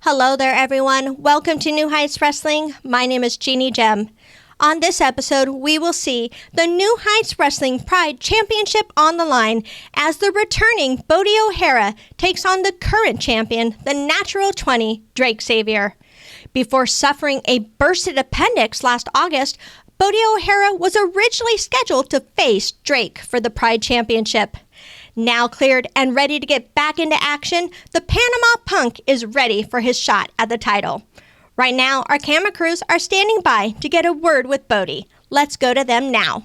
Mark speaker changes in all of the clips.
Speaker 1: Hello there, everyone. Welcome to New Heights Wrestling. My name is Jeannie Gem. On this episode, we will see the New Heights Wrestling Pride Championship on the line as the returning Bodhi O'Hara takes on the current champion, the Natural 20, Drake Zavior. Before suffering a bursted appendix last August, Bodhi O'Hara was originally scheduled to face Drake for the Pride Championship. Now cleared and ready to get back into action, the Panama Punk is ready for his shot at the title. Right now, our camera crews are standing by to get a word with Bodhi. Let's go to them now.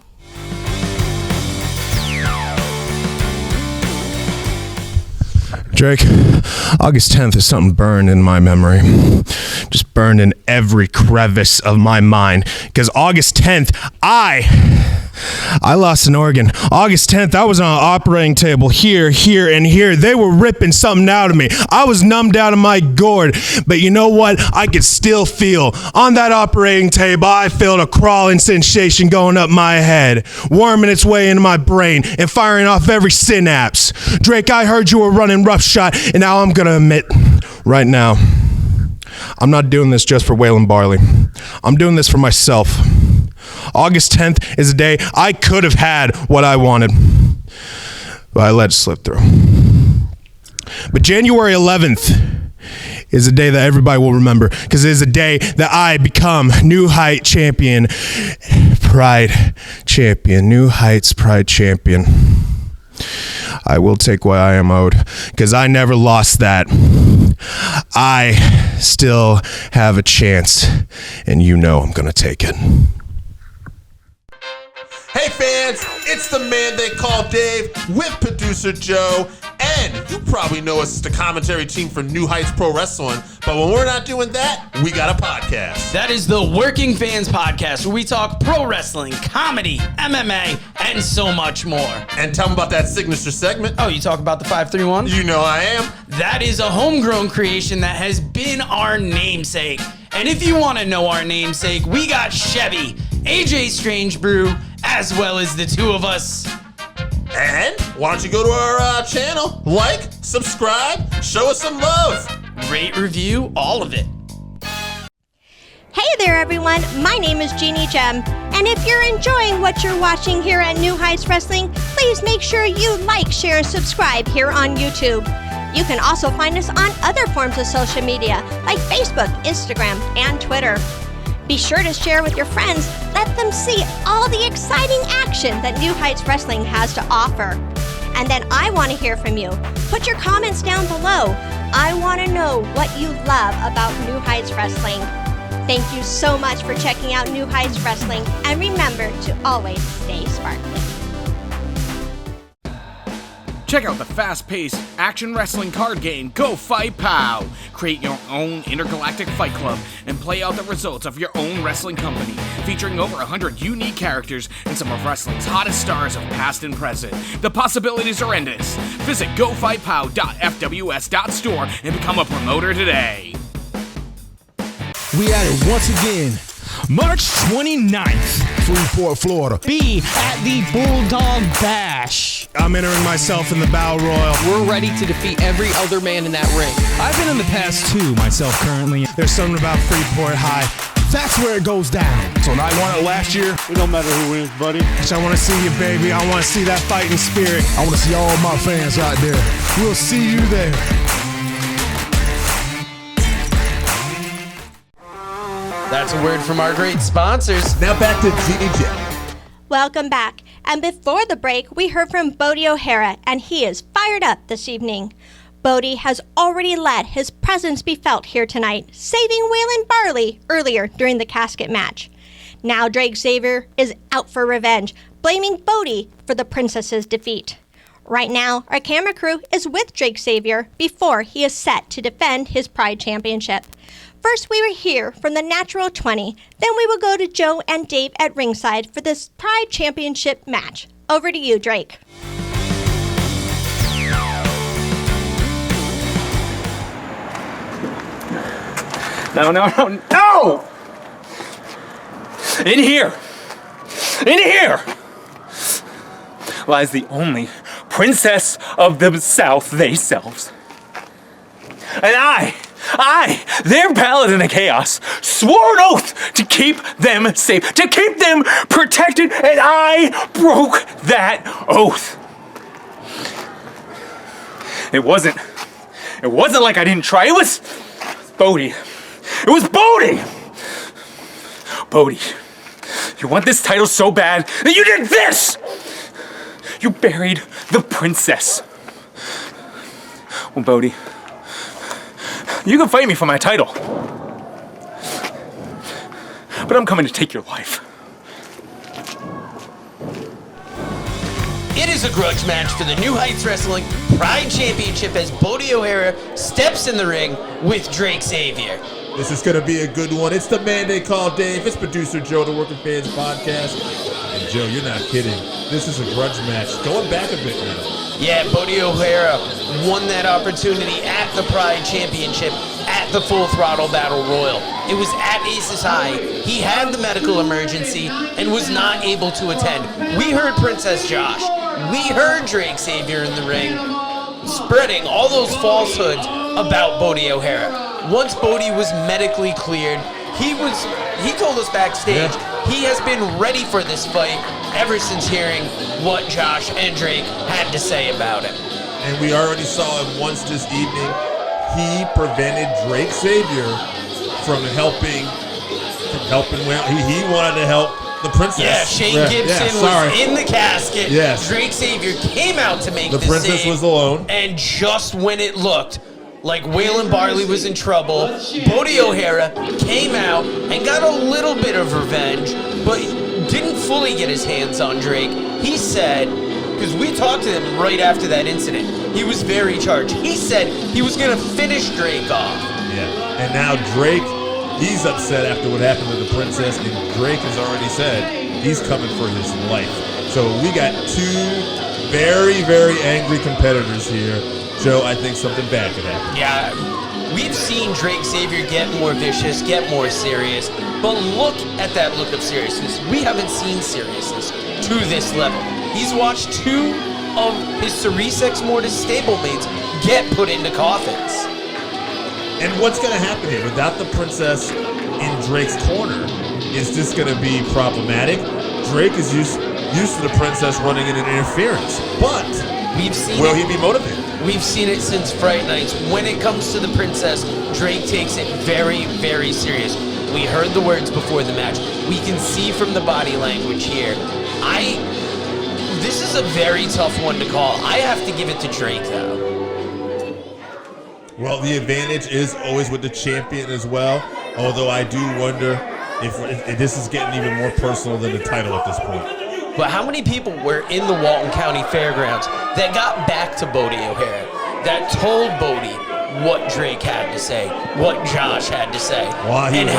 Speaker 2: Drake, August 10th is something burned in my memory. Just burned in every crevice of my mind. Because August 10th, I lost an organ. August 10th, I was on an operating table here, and here. They were ripping something out of me. I was numbed out of my gourd. But you know what? I could still feel. On that operating table, I felt a crawling sensation going up my head, worming its way into my brain and firing off every synapse. Drake, I heard you were running roughshod, and now I'm going to admit right now, I'm not doing this just for Waylon Barley. I'm doing this for myself. August 10th is a day I could have had what I wanted, but I let it slip through. But January 11th is a day that everybody will remember, because it is a day that I become New Heights Champion, Pride Champion, New Heights Pride Champion. I will take what I am owed, because I never lost that. I still have a chance, and you know I'm going to take it.
Speaker 3: Hey fans, it's the man they call Dave with producer Joe, and you probably know us as the commentary team for New Heights Pro Wrestling, but when we're not doing that, we got a podcast.
Speaker 4: That is the Working Fans Podcast, where we talk pro wrestling, comedy, MMA, and so much more.
Speaker 3: And tell them about that signature segment.
Speaker 4: Oh, you talk about the 531?
Speaker 3: You know I am.
Speaker 4: That is a homegrown creation that has been our namesake. And if you want to know our namesake, we got Chevy, AJ Strange Brew, as well as the two of us.
Speaker 3: And why don't you go to our channel, like, subscribe, show us some love.
Speaker 4: Rate, review, all of it.
Speaker 1: Hey there, everyone. My name is Jeannie Gem. And if you're enjoying what you're watching here at New Heights Wrestling, please make sure you like, share, and subscribe here on YouTube. You can also find us on other forms of social media like Facebook, Instagram, and Twitter. Be sure to share with your friends. Let them see all the exciting action that New Heights Wrestling has to offer. And then I want to hear from you. Put your comments down below. I want to know what you love about New Heights Wrestling. Thank you so much for checking out New Heights Wrestling, and remember to always stay sparkly.
Speaker 5: Check out the fast-paced action wrestling card game, Go Fight Pow! Create your own intergalactic fight club and play out the results of your own wrestling company, featuring over 100 unique characters and some of wrestling's hottest stars of past and present. The possibilities are endless. Visit gofightpow.fws.store and become a promoter today.
Speaker 6: We at it once again. March 29th, Freeport, Florida.
Speaker 7: Be at the Bulldog Bash.
Speaker 2: I'm entering myself in the Battle Royal.
Speaker 7: We're ready to defeat every other man in that ring.
Speaker 6: I've been in the past too, myself currently.
Speaker 2: There's something about Freeport High.
Speaker 6: That's where it goes down. So I won it last year.
Speaker 8: It don't matter who wins, buddy.
Speaker 2: I want to see you, baby. I want to see that fighting spirit.
Speaker 6: I want to see all my fans out there. We'll see you there.
Speaker 4: That's a word from our great sponsors.
Speaker 3: Now back to Jeannie Gem.
Speaker 1: Welcome back. And before the break, we heard from Bodhi O'Hara, and he is fired up this evening. Bodhi has already let his presence be felt here tonight, saving Waylon Barley earlier during the casket match. Now Drake Zavior is out for revenge, blaming Bodhi for the princess's defeat. Right now, our camera crew is with Drake Zavior before he is set to defend his Pride Championship. First, we will hear from the Natural 20. Then we will go to Joe and Dave at ringside for this Pride Championship match. Over to you, Drake.
Speaker 7: No! In here lies the only princess of the South themselves. And I, their paladin of chaos, swore an oath to keep them safe, to keep them protected, and I broke that oath. It wasn't like I didn't try. It was Bodhi. It was Bodhi! Bodhi, you want this title so bad that you did this! You buried the princess. Well, Bodhi, you can fight me for my title. But I'm coming to take your life.
Speaker 4: It is a grudge match for the New Heights Wrestling Pride Championship as Bodhi O'Hara steps in the ring with Drake Zavior.
Speaker 3: This is going to be a good one. It's the man they call Dave. It's producer Joe, the Working Fans Podcast. And Joe, you're not kidding. This is a grudge match. Going back a bit now.
Speaker 4: Yeah, Bodhi O'Hara won that opportunity at the Pride Championship at the Full Throttle Battle Royal. It was at Aces High. He had the medical emergency and was not able to attend. We heard Princess Josh. We heard Drake Zavior in the ring spreading all those falsehoods about Bodhi O'Hara. Once Bodhi was medically cleared, he told us backstage he has been ready for this fight ever since hearing what Josh and Drake had to say about it.
Speaker 3: And we already saw him once this evening. He prevented Drake Zavior from helping well. He wanted to help the princess.
Speaker 4: Yeah, Shane Gibson was in the casket.
Speaker 3: Yes.
Speaker 4: Drake Zavior came out to make
Speaker 3: the princess
Speaker 4: save,
Speaker 3: was alone.
Speaker 4: And just when it looked like Waylon Barley was in trouble, Bodhi O'Hara came out and got a little bit of revenge, but didn't fully get his hands on Drake. He said, because we talked to him right after that incident, he was very charged. He said he was going to finish Drake off.
Speaker 3: Yeah, and now Drake, he's upset after what happened to the princess, and Drake has already said he's coming for his life. So we got two very, very angry competitors here. Joe, I think something bad could happen.
Speaker 4: Yeah, we've seen Drake Zavior get more vicious, get more serious, but look at that look of seriousness. We haven't seen seriousness to this level. He's watched two of his Cerise Ex Mortis stablemates get put into coffins.
Speaker 3: And what's going to happen here? Without the princess in Drake's corner, is this going to be problematic? Drake is used to the princess running in an interference, but will he be motivated?
Speaker 4: We've seen it since Fright Nights. When it comes to the princess, Drake takes it very, very serious. We heard the words before the match. We can see from the body language here. This is a very tough one to call. I have to give it to Drake, though.
Speaker 3: Well, the advantage is always with the champion as well, although I do wonder if this is getting even more personal than the title at this point.
Speaker 4: But how many people were in the Walton County Fairgrounds that got back to Bodhi O'Hara, that told Bodhi what Drake had to say, what Josh had to say, and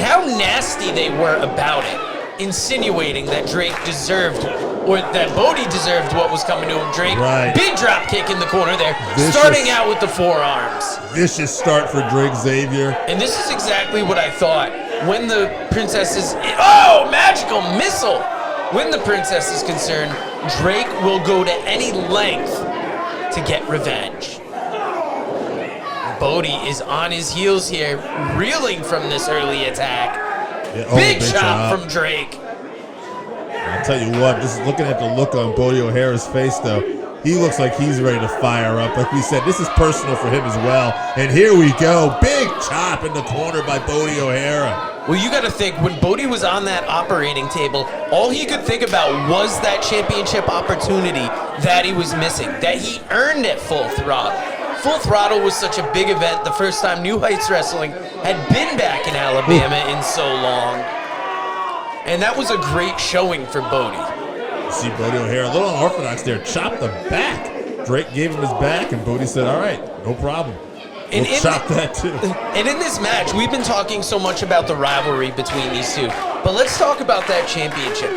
Speaker 4: how nasty they were about it, insinuating that Drake deserved, or that Bodhi deserved what was coming to him. Drake, big drop kick in the corner there, starting out with the forearms.
Speaker 3: Vicious start for Drake Zavior.
Speaker 4: And this is exactly what I thought. When the princess is, magical missile! When the princess is concerned, Drake will go to any length to get revenge. Bodhi is on his heels here, reeling from this early attack.
Speaker 3: Yeah,
Speaker 4: big shot from Drake.
Speaker 3: I'll tell you what, just looking at the look on Bodhi O'Hara's face, though, he looks like he's ready to fire up. Like we said, this is personal for him as well. And here we go. Big chop in the corner by Bodhi O'Hara.
Speaker 4: Well, you got to think, when Bodhi was on that operating table, all he could think about was that championship opportunity that he was missing, that he earned at Full Throttle. Full Throttle was such a big event, the first time New Heights Wrestling had been back in Alabama in so long. And that was a great showing for Bodhi.
Speaker 3: You see Bodhi O'Hara, a little unorthodox there, chopped the back. Drake gave him his back, and Bodhi said, all right, no problem. We'll chop that too.
Speaker 4: And in this match, we've been talking so much about the rivalry between these two. But let's talk about that championship.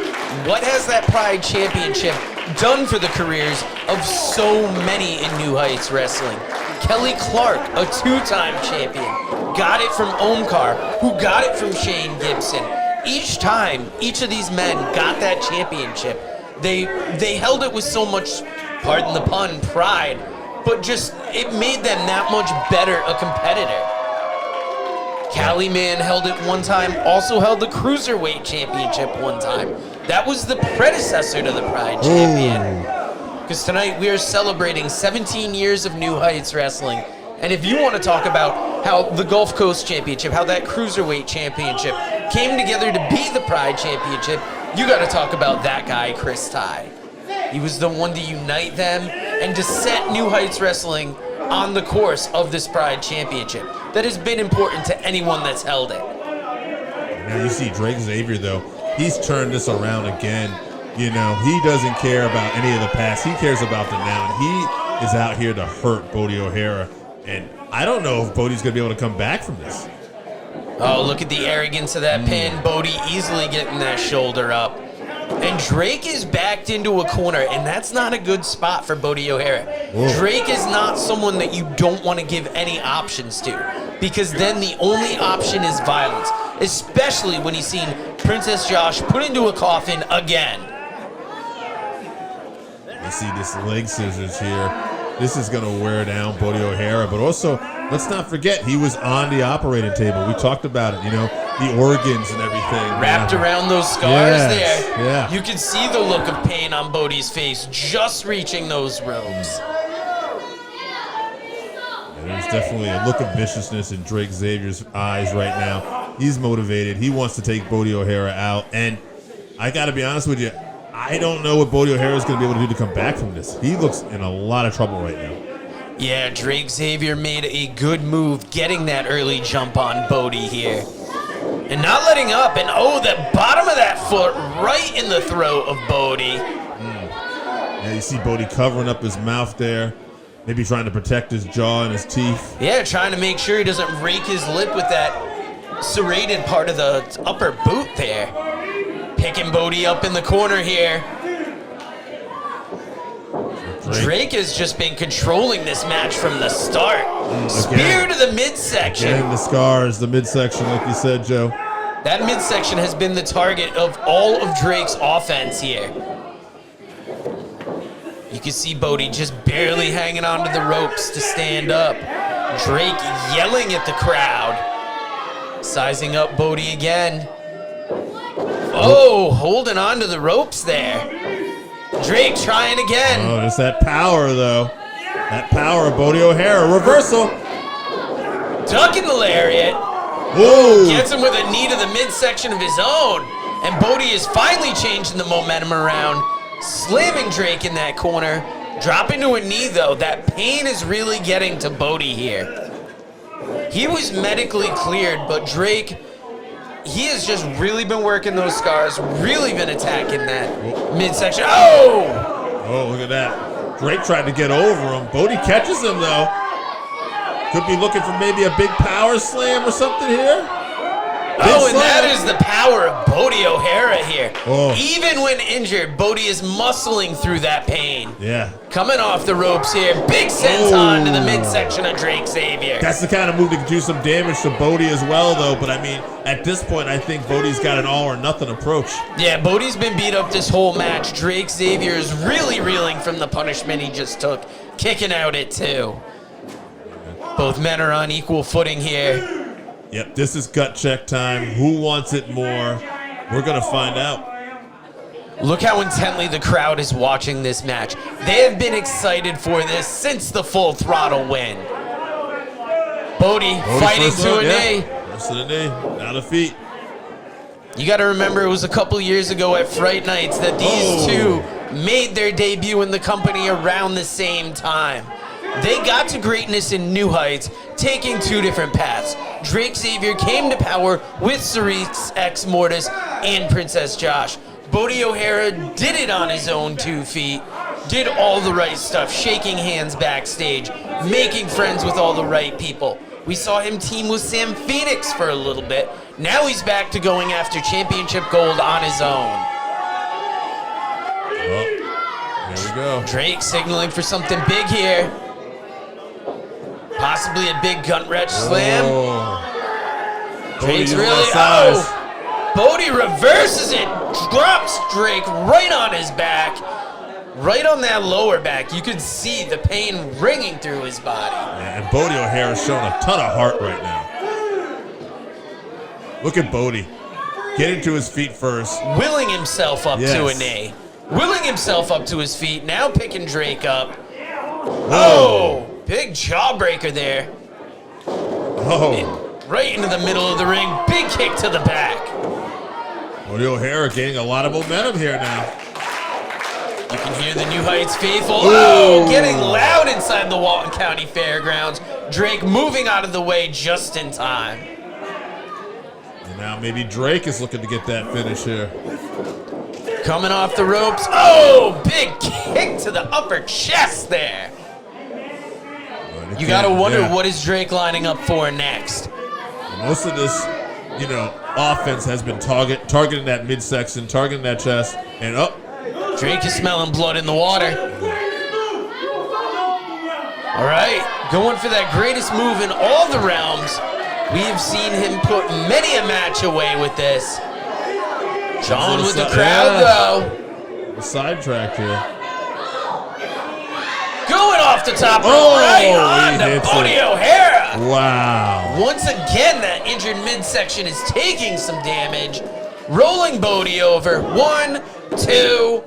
Speaker 4: What has that Pride Championship done for the careers of so many in New Heights Wrestling? Kelly Clark, a two-time champion, got it from Omkar, who got it from Shane Gibson. Each time, each of these men got that championship, they held it with so much, pardon the pun, pride. but just it made them that much better a competitor. Cali Man held it one time, also held the Cruiserweight Championship one time. That was the predecessor to the Pride Champion. Because tonight we are celebrating 17 years of New Heights Wrestling. And if you want to talk about how the Gulf Coast Championship, how that Cruiserweight Championship came together to be the Pride Championship, you got to talk about that guy, Chris Ty. He was the one to unite them and to set New Heights Wrestling on the course of this Pride Championship that has been important to anyone that's held it.
Speaker 3: Now you see Drake Zavior, though. He's turned this around again. You know, he doesn't care about any of the past. He cares about the now. And he is out here to hurt Bodhi O'Hara. And I don't know if Bodhi's going to be able to come back from this.
Speaker 4: Oh, look at the arrogance of that pin. Bodhi easily getting that shoulder up. And Drake is backed into a corner, and that's not a good spot for Bodhi O'Hara.
Speaker 3: Whoa.
Speaker 4: Drake is not someone that you don't want to give any options to, because then the only option is violence, especially when he's seen Princess Josh put into a coffin again.
Speaker 3: You see this leg scissors here. This is going to wear down Bodhi O'Hara, but also, let's not forget, he was on the operating table. We talked about it, you know, the organs and everything.
Speaker 4: Wrapped around those scars
Speaker 3: Yes,
Speaker 4: there.
Speaker 3: yeah.
Speaker 4: You can see the look of pain on Bodhi's face just reaching those ropes.
Speaker 3: And there's definitely a look of viciousness in Drake Zavior's eyes right now. He's motivated. He wants to take Bodhi O'Hara out. And I got to be honest with you, I don't know what Bodhi O'Hara is going to be able to do to come back from this. He looks in a lot of trouble right now.
Speaker 4: Yeah, Drake Zavior made a good move getting that early jump on Bodhi here. And not letting up, and oh, the bottom of that foot right in the throat of Bodhi.
Speaker 3: Yeah, you see Bodhi covering up his mouth there, maybe trying to protect his jaw and his teeth.
Speaker 4: Yeah, trying to make sure he doesn't rake his lip with that serrated part of the upper boot there. Picking Bodhi up in the corner here. Drake has just been controlling this match from the start. Spear to the midsection.
Speaker 3: Again, the scars, the midsection, like you said, Joe.
Speaker 4: That midsection has been the target of all of Drake's offense here. You can see Bodhi just barely hanging onto the ropes to stand up. Drake yelling at the crowd. Sizing up Bodhi again. Oh, holding on to the ropes there. Drake trying again.
Speaker 3: Oh, there's that power, though. That power of Bodhi O'Hara. Reversal.
Speaker 4: Ducking the lariat.
Speaker 3: Whoa.
Speaker 4: Gets him with a knee to the midsection of his own. And Bodhi is finally changing the momentum around. Slamming Drake in that corner. Dropping to a knee, though. That pain is really getting to Bodhi here. He was medically cleared, but Drake, he has just really been working those scars, really been attacking that midsection. Oh!
Speaker 3: Oh, look at that. Drake tried to get over him. Bodhi catches him, though. Could be looking for maybe a big power slam or something here.
Speaker 4: Oh, and that is the power of Bodhi O'Hara here.
Speaker 3: Oh.
Speaker 4: Even when injured, Bodhi is muscling through that pain.
Speaker 3: Yeah.
Speaker 4: Coming off the ropes here. Big senton to the midsection of Drake Zavior.
Speaker 3: That's the kind of move that can do some damage to Bodhi as well, though. But, I mean, at this point, I think Bodhi's got an all-or-nothing approach.
Speaker 4: Yeah, Bodhi's been beat up this whole match. Drake Zavior is really reeling from the punishment he just took. Kicking out at 2. Both men are on equal footing here.
Speaker 3: Yep, this is gut check time. Who wants it more? We're going to find out.
Speaker 4: Look how intently the crowd is watching this match. They have been excited for this since the Full Throttle win. Bodhi fighting to a knee.
Speaker 3: First to the knee, now the feet.
Speaker 4: You got to remember it was a couple years ago at Fright Nights that these two made their debut in the company around the same time. They got to greatness in New Heights, taking 2 different paths. Drake Zavior came to power with Cerise X Mortis and Princess Josh. Bodhi O'Hara did it on his own 2 feet, did all the right stuff, shaking hands backstage, making friends with all the right people. We saw him team with Sam Phoenix for a little bit. Now he's back to going after championship gold on his own.
Speaker 3: Oh, here we go.
Speaker 4: Drake signaling for something big here. Possibly a big gun wrench slam. Drake's really, Bodhi reverses it, drops Drake right on his back. right on that lower back. You could see the pain ringing through his body.
Speaker 3: Yeah, and Bodhi O'Hara is showing a ton of heart right now. Look at Bodhi. Getting to his feet first.
Speaker 4: Willing himself up to a knee. Willing himself up to his feet. Now picking Drake up. Oh, big jawbreaker there.
Speaker 3: Oh.
Speaker 4: Right into the middle of the ring. Big kick to the back.
Speaker 3: Bodhi O'Hara gaining a lot of momentum here now.
Speaker 4: You can hear the New Heights faithful. Oh, getting loud inside the Walton County Fairgrounds. Drake moving out of the way just in time.
Speaker 3: And now maybe Drake is looking to get that finish here.
Speaker 4: Coming off the ropes. Oh, big kick to the upper chest there. You got to wonder what is Drake lining up for next.
Speaker 3: Most of this, offense has been targeting that midsection, targeting that chest, and up.
Speaker 4: Drake is smelling blood in the water. All right, going for that greatest move in all the realms. We have seen him put many a match away with this. John with the crowd, though.
Speaker 3: Sidetracked here.
Speaker 4: Going off the top rope, right on to Bodhi O'Hara.
Speaker 3: Wow.
Speaker 4: Once again, that injured midsection is taking some damage. Rolling Bodhi over. 1, 2, go!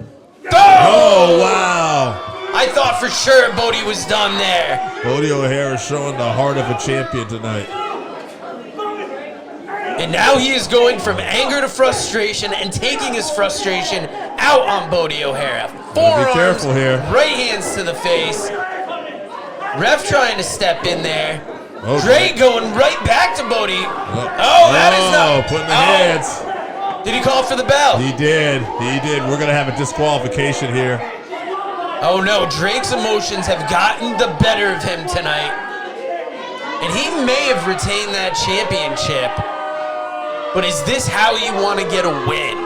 Speaker 3: Oh, wow.
Speaker 4: I thought for sure Bodhi was done there.
Speaker 3: Bodhi O'Hara showing the heart of a champion tonight.
Speaker 4: And now he is going from anger to frustration and taking his frustration out on Bodhi O'Hara. Forearms,
Speaker 3: be careful here.
Speaker 4: Right hands to the face. Ref trying to step in there.
Speaker 3: Okay.
Speaker 4: Drake going right back to Bodhi. That is not.
Speaker 3: Putting the hands.
Speaker 4: Did he call for the bell?
Speaker 3: He did. We're going to have a disqualification here.
Speaker 4: Oh no, Drake's emotions have gotten the better of him tonight. And he may have retained that championship. But is this how you want to get a win?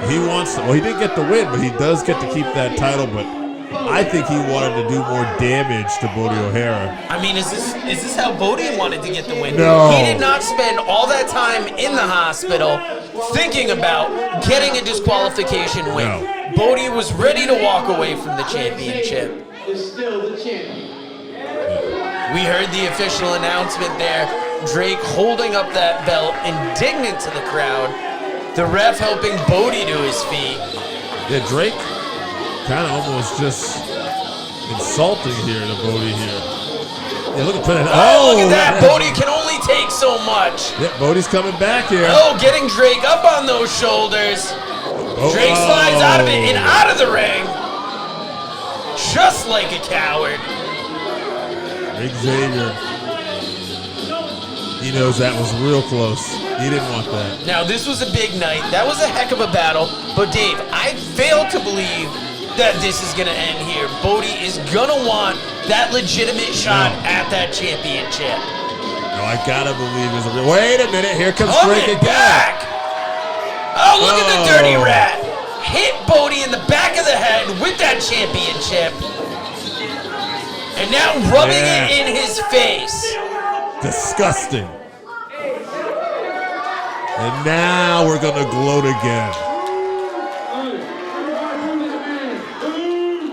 Speaker 3: He wants to. Well, he didn't get the win, but he does get to keep that title. But I think he wanted to do more damage to Bodhi O'Hara.
Speaker 4: I mean, is this how Bodhi wanted to get the win?
Speaker 3: No.
Speaker 4: He did not spend all that time in the hospital thinking about getting a disqualification win.
Speaker 3: No.
Speaker 4: Bodhi was ready to walk away from the championship.
Speaker 8: Is still the champion.
Speaker 4: We heard the official announcement there. Drake holding up that belt, indignant to the crowd. The ref helping Bodhi to his feet.
Speaker 3: Yeah, Drake kind of almost just insulting here to Bodhi here. Yeah, look at that.
Speaker 4: Oh, look at that. Bodhi can only take so much.
Speaker 3: Yeah, Bodhi's coming back here.
Speaker 4: Oh, getting Drake up on those shoulders. Drake slides out of it and out of the ring. Just like a coward.
Speaker 3: Drake Zavior. He knows that was real close. He didn't want that.
Speaker 4: Now, this was a big night. That was a heck of a battle. But, Dave, I fail to believe that this is going to end here. Bodhi is going to want that legitimate shot at that championship.
Speaker 3: No, I got to believe it's a real. Wait a minute. Here comes Drake again.
Speaker 4: Back. Oh, look at the dirty rat. Hit Bodhi in the back of the head with that championship. And now rubbing it in his face.
Speaker 3: Disgusting. And now we're going to gloat again.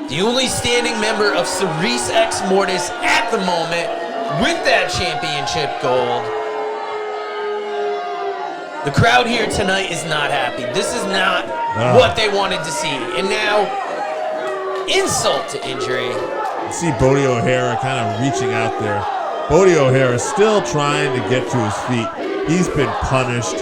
Speaker 4: The only standing member of Cerise Ex Mortis at the moment with that championship gold. The crowd here tonight is not happy. This is not what they wanted to see. And now, insult to injury.
Speaker 3: You see Bodhi O'Hara kind of reaching out there. Bodhi O'Hara still trying to get to his feet. He's been punished.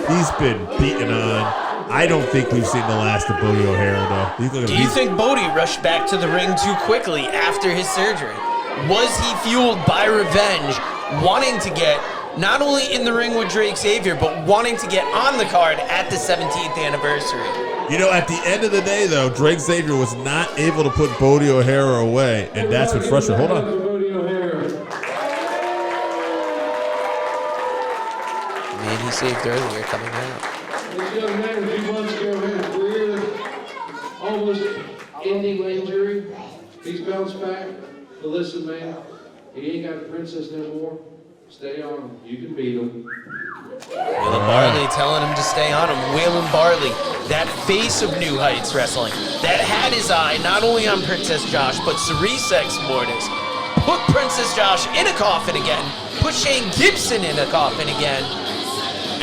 Speaker 3: He's been beaten on. I don't think we've seen the last of Bodhi O'Hara, though.
Speaker 4: Do you think Bodhi rushed back to the ring too quickly after his surgery? Was he fueled by revenge, wanting to get not only in the ring with Drake Zavior, but wanting to get on the card at the 17th anniversary?
Speaker 3: You know, at the end of the day, though, Drake Zavior was not able to put Bodhi O'Hara away, and that's what frustrated. Hold on.
Speaker 4: Man, he saved earlier coming out.
Speaker 8: This young man a few months ago had a career almost ending injury. He's bounced back. But listen, man, he ain't got a princess no more. Stay on him. You can beat him.
Speaker 4: Wheeling Barley telling him to stay on him. Wheeling Barley. that face of New Heights Wrestling, that had his eye not only on Princess Josh, but Cerise Ex Mortis, put Princess Josh in a coffin again, put Shane Gibson in a coffin again,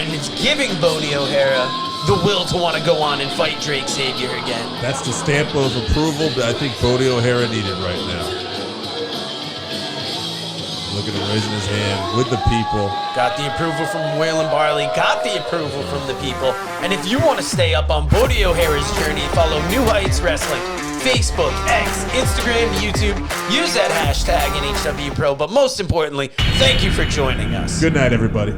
Speaker 4: and it's giving Bodhi O'Hara the will to want to go on and fight Drake Zavior again.
Speaker 3: That's the stamp of approval that I think Bodhi O'Hara needed right now. Look at him raising his hand with the people. Got the approval from Waylon Barley, got the approval from the people.
Speaker 4: And if you want to stay up on Bodhi O'Hara's journey, follow New Heights Wrestling, Facebook, X, Instagram, YouTube. Use that hashtag NHW Pro. But most importantly, thank you for joining us.
Speaker 3: Good night, everybody.